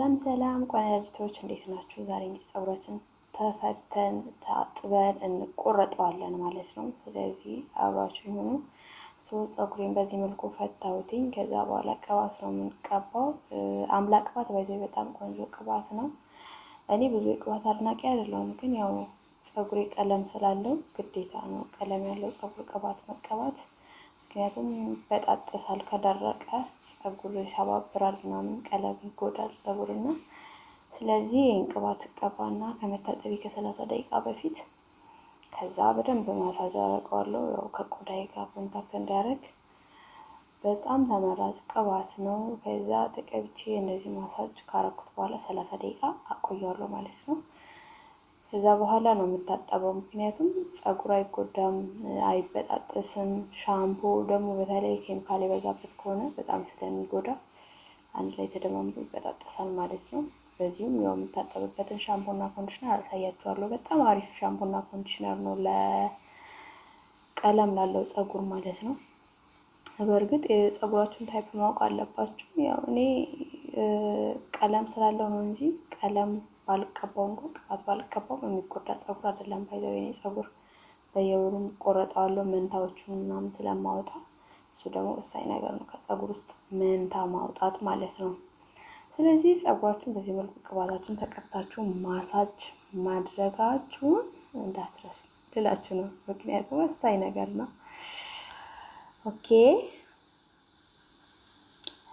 ሰላም ሰላም ቆነጃጅቶች እንዴት ናችሁ? ዛሬ እንግዲህ ፀጉራችን ተፈተን ታጥበን እንቆረጠዋለን ማለት ነው። ስለዚህ አብራችሁ ይሁኑ። ፀጉሬን በዚህ መልኩ ፈታሁትኝ። ከዛ በኋላ ቅባት ነው የምንቀባው። አምላ ቅባት በጣም ቆንጆ ቅባት ነው። እኔ ብዙ የቅባት አድናቂ አይደለሁም፣ ግን ያው ፀጉሬ ቀለም ስላለው ግዴታ ነው ቀለም ያለው ፀጉር ቅባት መቀባት። ምክንያቱም በጣጥሳል፣ ከደረቀ ፀጉር ይሰባብራል ምናምን፣ ቀለም ይጎዳል ፀጉርና። ስለዚህ ይህን ቅባት እቀባና ከመታጠቢ ከ30 ደቂቃ በፊት ከዛ በደንብ ማሳጅ አደርገዋለሁ። ያው ከቆዳዬ ጋር ኮንታክት እንዲያደርግ በጣም ተመራጭ ቅባት ነው። ከዛ ተቀብቼ እንደዚህ ማሳጅ ካረኩት በኋላ 30 ደቂቃ አቆያለሁ ማለት ነው። ከዛ በኋላ ነው የምታጠበው። ምክንያቱም ፀጉር አይጎዳም፣ አይበጣጠስም። ሻምፖ ደግሞ በተለይ ኬሚካል የበዛበት ከሆነ በጣም ስለሚጎዳ አንድ ላይ ተደማምሮ ይበጣጠሳል ማለት ነው። በዚህም ያው የምታጠብበትን ሻምፖና ኮንዲሽነር አሳያችኋለሁ። በጣም አሪፍ ሻምፖና ኮንዲሽነር ነው ለቀለም ላለው ፀጉር ማለት ነው። በእርግጥ የፀጉራችሁን ታይፕ ማወቅ አለባችሁ። ያው እኔ ቀለም ስላለው ነው እንጂ ቀለም ባልቀባው እንኳን ቅባት ባልቀባው የሚጎዳ ፀጉር አይደለም። ባይዘው የኔ ፀጉር በየወሩ ቆረጣዋለሁ መንታዎቹን ምናምን ስለማወጣ፣ እሱ ደግሞ ወሳኝ ነገር ነው ከፀጉር ውስጥ መንታ ማውጣት ማለት ነው። ስለዚህ ፀጉራችሁን በዚህ መልኩ ቅባታችሁን ተቀብታችሁ ማሳጅ ማድረጋችሁን እንዳትረሱ ልላችሁ ነው። ምክንያቱም ወሳኝ ነገር ነው። ኦኬ።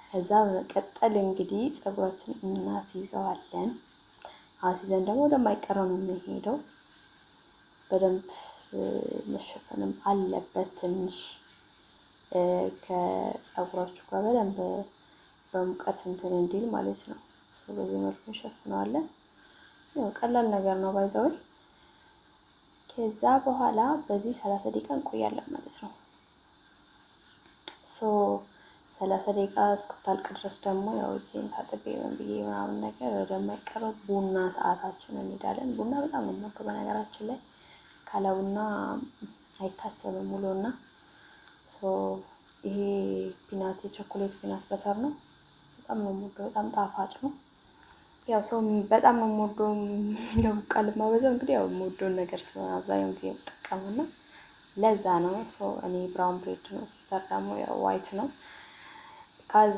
ከዛ በመቀጠል እንግዲህ ፀጉራችን እናስይዘዋለን። አስይዘን ደግሞ ወደማይቀረው ነው የምንሄደው። በደንብ መሸፈንም አለበት ትንሽ ከፀጉራችሁ ጋር በደንብ በሙቀት እንትን እንዲል ማለት ነው። በዚህ መልኩ እንሸፍነዋለን። ያው ቀላል ነገር ነው ባይዘው። ከዛ በኋላ በዚህ 30 ደቂቃ እንቆያለን ማለት ነው። 30 ደቂቃ እስክታልቅ ድረስ ደግሞ ያው እጄን ታጥቤ ምን ብዬ ምናምን ነገር ወደማይቀረው ቡና ሰዓታችን እንሄዳለን። ቡና በጣም ነው የምወደው በነገራችን ላይ፣ ካለ ቡና አይታሰብም ውሎና። ይሄ ፒናት የቸኮሌት ፒናት በተር ነው። በጣም ነው የምወደው፣ በጣም ጣፋጭ ነው። ያው ሰው በጣም ነው የምወደው የሚለው ቃል ማበዛው እንግዲህ ያው የምወደውን ነገር ስለሆነ አብዛኛውን ጊዜ የምጠቀመውና ለዛ ነው። እኔ ብራውን ብሬድ ነው፣ ሲስተር ደግሞ ያው ዋይት ነው። ካዝ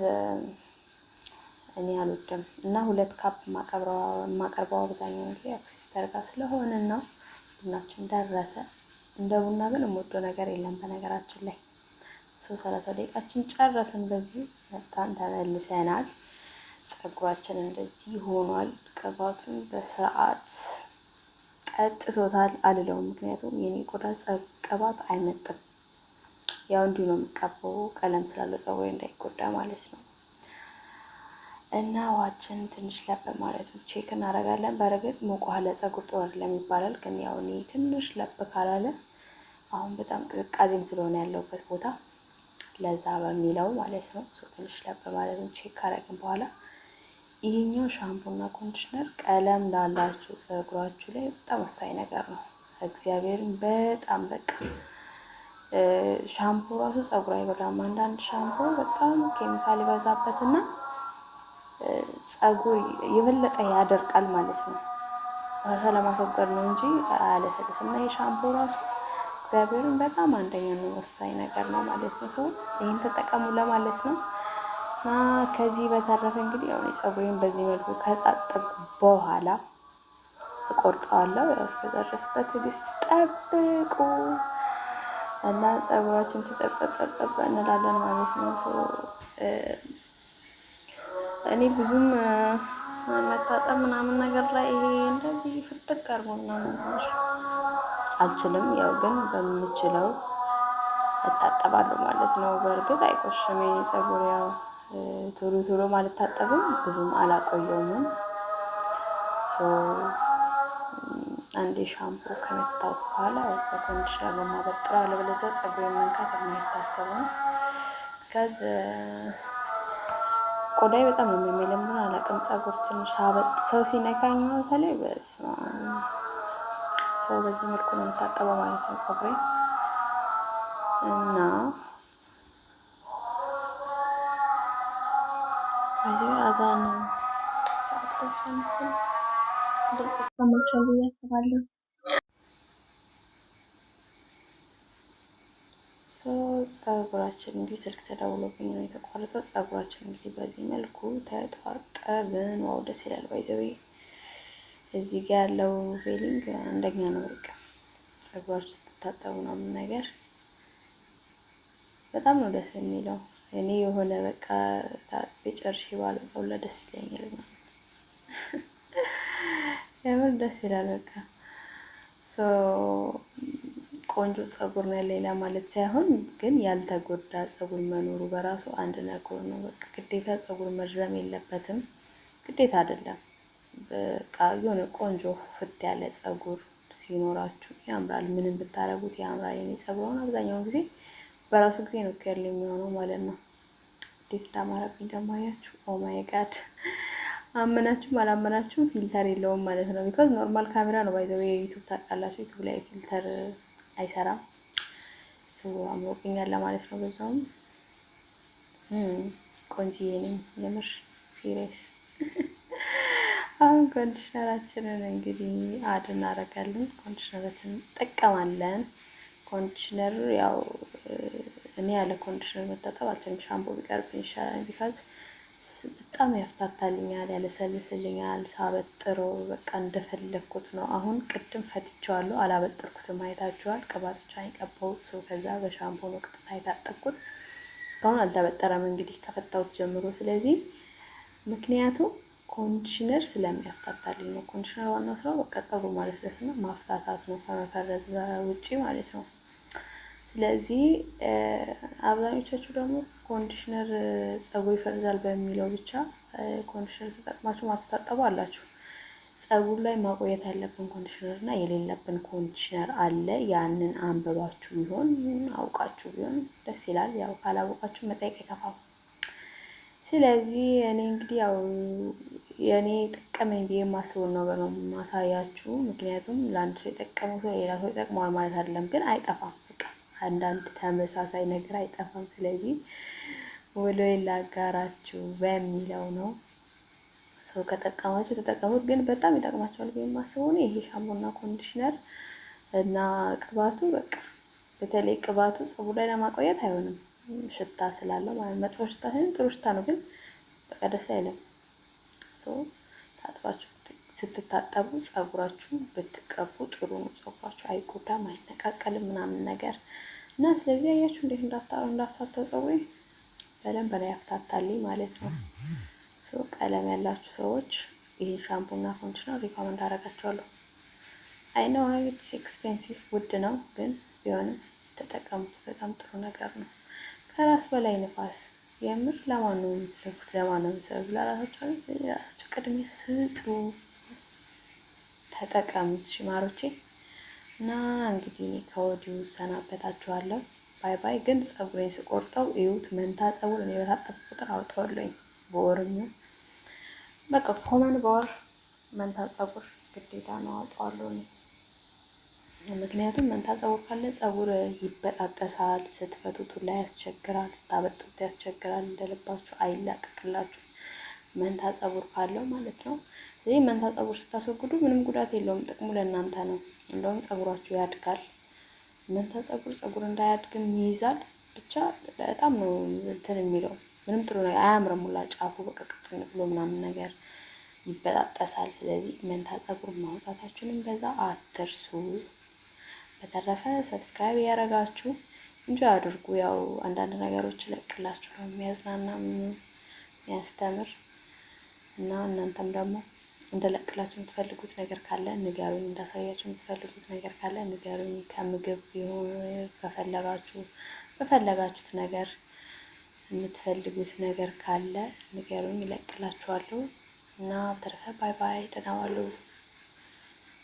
እኔ አልወድም እና 2 ካፕ ማቀርበው አብዛኛውን ጊዜ ሲስተር ጋር ስለሆነ ነው። ቡናችን ደረሰ። እንደ ቡና ግን የምወደው ነገር የለም በነገራችን ላይ። 30 ደቂቃችን ጨረስን። በዚህ መጣን ተመልሰናል። ፀጉራችን እንደዚህ ሆኗል። ቅባቱን በስርዓት ቀጥቶታል አልለውም፣ ምክንያቱም የኔ ቆዳ ቅባት አይመጥም። ያው እንዲሁ ነው የምቀባው ቀለም ስላለው ፀጉሬ እንዳይጎዳ ማለት ነው። እና ዋችን ትንሽ ለብ ማለት ነው ቼክ እናደርጋለን። በእርግጥ ሙቅ ውሃ ለፀጉር ጥሩ አይደለም ይባላል፣ ግን ያው እኔ ትንሽ ለብ ካላለ አሁን በጣም ቅዝቃዜም ስለሆነ ያለውበት ቦታ ለዛ በሚለው ማለት ነው። ትንሽ ለብ ማለት ነው ቼክ ካደረግን በኋላ ይሄኛው ሻምፖና ኮንዲሽነር ቀለም ላላችሁ ፀጉራችሁ ላይ በጣም ወሳኝ ነገር ነው። እግዚአብሔርን በጣም በቃ ሻምፖ ራሱ ፀጉር አይበላም። አንዳንድ ሻምፖ በጣም ኬሚካል ይበዛበትና ፀጉር የበለጠ ያደርቃል ማለት ነው። ቆሻሻ ለማስወገድ ነው እንጂ አያለሰልስም። እና የሻምፖ ራሱ እግዚአብሔርን በጣም አንደኛ ነው ወሳኝ ነገር ነው ማለት ነው። ይሄን ተጠቀሙ ለማለት ነው። እና ከዚህ በተረፈ እንግዲህ ያው ፀጉሬን በዚህ መልኩ ከታጠብኩ በኋላ እቆርጠዋለሁ። ያው እስከዛ ድረስ በትዕግስት ጠብቁ እና ፀጉራችን ተጠጠጠጠ እንላለን ማለት ነው። እኔ ብዙም መታጠብ ምናምን ነገር ላይ ይሄ እንደዚህ ፍጥቅ አርጎ ምናምን አልችልም። ያው ግን በምችለው እታጠባለሁ ማለት ነው። በእርግጥ አይቆሽም የኔ ፀጉር፣ ያው ቶሎ ቶሎ አልታጠብም፣ ብዙም አላቆየውም። አንዴ ሻምፖ ከመታወት በኋላ በኮንዲሽነር ነው የማበጥረው፣ አለበለዚያ ፀጉሬን መንካት የማይታሰብ ነው። ከዚ ቆዳዬ በጣም ነው የሚለኝ፣ ምን አላውቅም። ፀጉር ትንሽ ሰው ሲነካኝ ነው በተለይ በዚህ መልኩ ነው የምታጠበው ማለት ነው ፀጉሬ። እና አዛን መሰለኝ ድምጽ ይሰማችኋል ብዬ አስባለሁ። ፀጉራችን እንግዲህ ስልክ ተደውሎብኝ ነው የተቋረጠው። ፀጉራችን እንግዲህ በዚህ መልኩ ተጣጠብን። ዋው ደስ ይላል። ባይዘዌ እዚህ ጋር ያለው ፌሊንግ አንደኛ ነው። በቃ ፀጉራችሁ ስትታጠቡ ነው ምን ነገር በጣም ነው ደስ የሚለው። እኔ የሆነ በቃ ታጥቤ ጨርሼ ባልወጣው ደስ ይለኛል ማለት የምር ደስ ይላል። በቃ ቆንጆ ፀጉር ነው ሌላ ማለት ሳይሆን ግን ያልተጎዳ ፀጉር መኖሩ በራሱ አንድ ነገር ነው። በቃ ግዴታ ፀጉር መርዘም የለበትም ግዴታ አይደለም። በቃ የሆነ ቆንጆ ፍት ያለ ፀጉር ሲኖራችሁ ያምራል። ምንም ብታረጉት ያምራል። የኔ ፀጉር አብዛኛውን ጊዜ በራሱ ጊዜ ነው ከርል የሚሆነው ማለት ነው። እንዴት እንዳማረብኝ ደግሞ አያችሁ። ኦ ማይ ጋድ አመናችሁም አላመናችሁም ፊልተር የለውም ማለት ነው። ቢኮዝ ኖርማል ካሜራ ነው ባይዘው የዩቲዩብ ታውቃላችሁ። ዩቲዩብ ላይ ፊልተር አይሰራም። ሰው አምሮብኛል ለማለት ነው። በዛውም ቆንጆዬ ነኝ የምር ሲሪየስ። አሁን ኮንዲሽነራችንን እንግዲህ አድ እናደርጋለን። ኮንዲሽነራችንን እንጠቀማለን። ኮንዲሽነር ያው እኔ ያለ ኮንዲሽነር መታጠብ አልችልም። ሻምፖ ቢቀርብኝ ይሻላል። ቢካዝ በጣም ያፍታታልኛል፣ ያለሰልስልኛል። ሳበጥረው በቃ እንደፈለኩት ነው። አሁን ቅድም ፈትቼዋለሁ፣ አላበጠርኩትም። አይታችኋል። ቅባት ብቻ የቀባሁት ሰው ከዛ በሻምፖ ነው ቅጥታ የታጠብኩት። እስካሁን አልተበጠረም እንግዲህ ከፈታሁት ጀምሮ። ስለዚህ ምክንያቱም ኮንዲሽነር ስለሚያፍታታልኝ ነው። ኮንዲሽነር ዋናው ስራው በቃ ፀጉር ማለስለስና ማፍታታት ነው ከመፈረዝ ውጪ ማለት ነው። ስለዚህ አብዛኞቻችሁ ደግሞ ኮንዲሽነር ፀጉር ይፈርዛል በሚለው ብቻ ኮንዲሽነር ተጠቅማችሁ ማትታጠቡ አላችሁ። ፀጉር ላይ ማቆየት ያለብን ኮንዲሽነር እና የሌለብን ኮንዲሽነር አለ። ያንን አንብባችሁ ቢሆን አውቃችሁ ቢሆን ደስ ይላል። ያው ካላወቃችሁ መጠየቅ አይከፋም። ስለዚህ እኔ እንግዲህ ያው የኔ ጠቀመኝ ብዬ የማስበውን ነገር ነው ማሳያችሁ። ምክንያቱም ለአንድ ሰው የጠቀመው ሰው ሌላ ሰው ይጠቅመዋል ማለት አይደለም፣ ግን አይጠፋም። በቃ አንዳንድ ተመሳሳይ ነገር አይጠፋም። ስለዚህ ወሎዬን ላጋራችሁ በሚለው ነው። ሰው ከጠቀማችሁ ተጠቀሙት፣ ግን በጣም ይጠቅማችኋል ብዬ የማስበው ነው ይሄ ሻምፖና ኮንዲሽነር እና ቅባቱ። በቃ በተለይ ቅባቱ ፀጉር ላይ ለማቆየት አይሆንም፣ ሽታ ስላለው ማለት መጥፎ ሽታ ሳይሆን ጥሩ ሽታ ነው፣ ግን በቃ ደስ አይልም። ታጥባችሁ ስትታጠቡ ፀጉራችሁ ብትቀቡ ጥሩ ነው። ፀጉራችሁ አይጎዳም፣ አይነቃቀልም ምናምን ነገር እና ስለዚህ አያችሁ እንዴት እንዳፍታታው ፀጉሬ በደንብ ላይ ያፍታታልኝ ማለት ነው። ቀለም ያላችሁ ሰዎች ይሄ ሻምፖና ኮንዲሽነር ሪኮመንድ አደርጋችኋለሁ። አይ ኖ ኢትስ ኤክስፔንሲቭ ውድ ነው፣ ግን ቢሆንም ተጠቀሙት። በጣም ጥሩ ነገር ነው። ከራስ በላይ ንፋስ። የምር ለማን ነው የምትለፉት? ለማን ነው የምትሰሩት? ለራሳችሁ ቅድሚያ ስጡ፣ ተጠቀሙት ሽማሮቼ። እና እንግዲህ ከወዲሁ ሰናበታችኋለሁ። ባይ ባይ። ግን ፀጉሬን ስቆርጠው እዩት፣ መንታ ፀጉር እኔ በታጠብኩ ቁጥር አውጣዋለሁኝ። በወርም በቃ ኮመን በወር መንታ ፀጉር ግዴታ ነው አውጣዋለሁ። ምክንያቱም መንታ ፀጉር ካለ ፀጉር ይበጣጠሳል፣ ስትፈቱት ላይ ያስቸግራል፣ ስታበጡት ያስቸግራል፣ እንደልባችሁ አይላቀቅላችሁ መንታ ፀጉር ካለው ማለት ነው። ስለዚህ መንታ ፀጉር ስታስወግዱ ምንም ጉዳት የለውም፣ ጥቅሙ ለእናንተ ነው። እንደውም ፀጉራችሁ ያድጋል። መንታ ፀጉር እንዳያድግም ይይዛል። ብቻ በጣም ነው እንትን የሚለው ምንም ጥሩ ነው። አያምርም ሁላ ጫፉ በቃ ቅጥን ብሎ ምናምን ነገር ይበጣጠሳል። ስለዚህ መንታ ፀጉር ማውጣታችሁንም በዛ አትርሱ። በተረፈ ሰብስክራይብ ያደረጋችሁ እንጂ አድርጉ። ያው አንዳንድ ነገሮች ለቅላችሁ ነው የሚያዝናና የሚያስተምር እና እናንተም ደግሞ እንደለቅላችሁ የምትፈልጉት ነገር ካለ ንገሩኝ። እንዳሳያችሁ የምትፈልጉት ነገር ካለ ንገሩኝ። ከምግብ ቢሆን በፈለጋችሁት ነገር የምትፈልጉት ነገር ካለ ንገሩኝ፣ እለቅላችኋለሁ። እና በተረፈ ባይ ባይ፣ ደህና ዋሉ።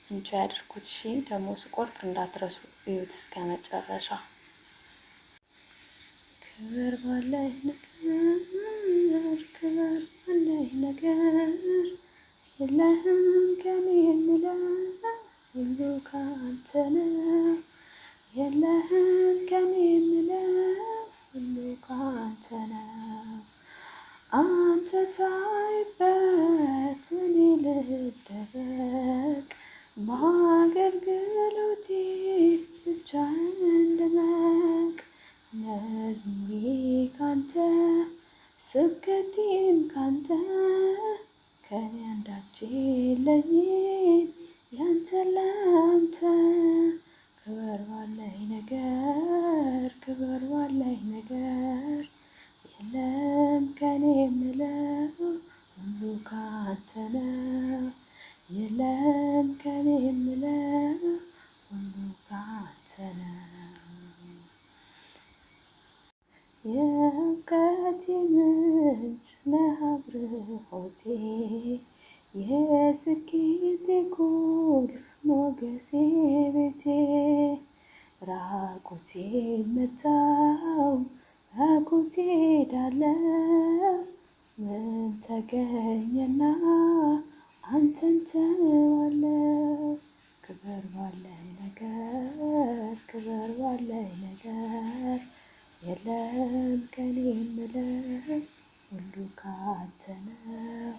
እንጂ ያድርጉት። እሺ ደግሞ ስቆርጥ እንዳትረሱ እዩት እስከ መጨረሻ። ክብር ባለህ ነገር፣ ክብር ባለህ ነገር፣ የለህም ከኔ የምለው ሁሉ ካንተ ነው። የለህም ከኔ የምለው ሁሉ ካንተ ነው። አንተ ታይበት እኔ አንገቴን ካንተ ከኔ አንዳች የለኝም ያንተ ላንተ ክበር ባለኝ ነገር ክበር ባለኝ ነገር የለም ከኔ የምለው ሁሉ ካንተ ነው የለም ከኔ የምለው ሁሉ ካንተ ነው የእውቀቴ ምንጭ ነህ አብርሆቴ የስኬቴ ቁልፍ ሞገሴ ቤቴ ራቁቴን መጣሁ ራቁቴ ሄዳለሁ ምን ተገኘና አንተን ተዋለሁ ክበር ባለኝ ነገር ክበር ባለኝ ነገር የለም ከኔ የምለው ሁሉ ካንተ ነው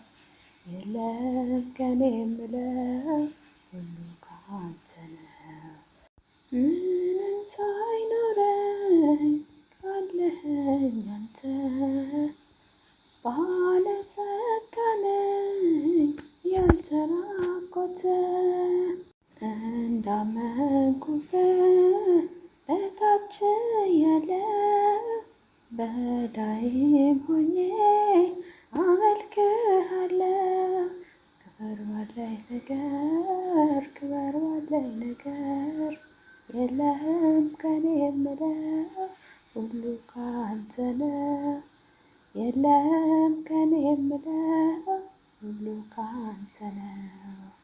የለም ከኔ የምለው ሁሉ ካንተ ነው ምንም ሳይኖረኝ ካለኸኝ አንተ ባለጸጋ ነኝ ያልተራቆተ እንዳመንኩበት በታች ያለው በዳይም ሆኜ አመልክሃለሁ ክበር ባለኝ ነገር ክበር ባለኝ ነገር የለም ከኔ የምለው ሁሉ ካንተ ነው የለም ከኔ የምለው ሁሉ ካንተ ነው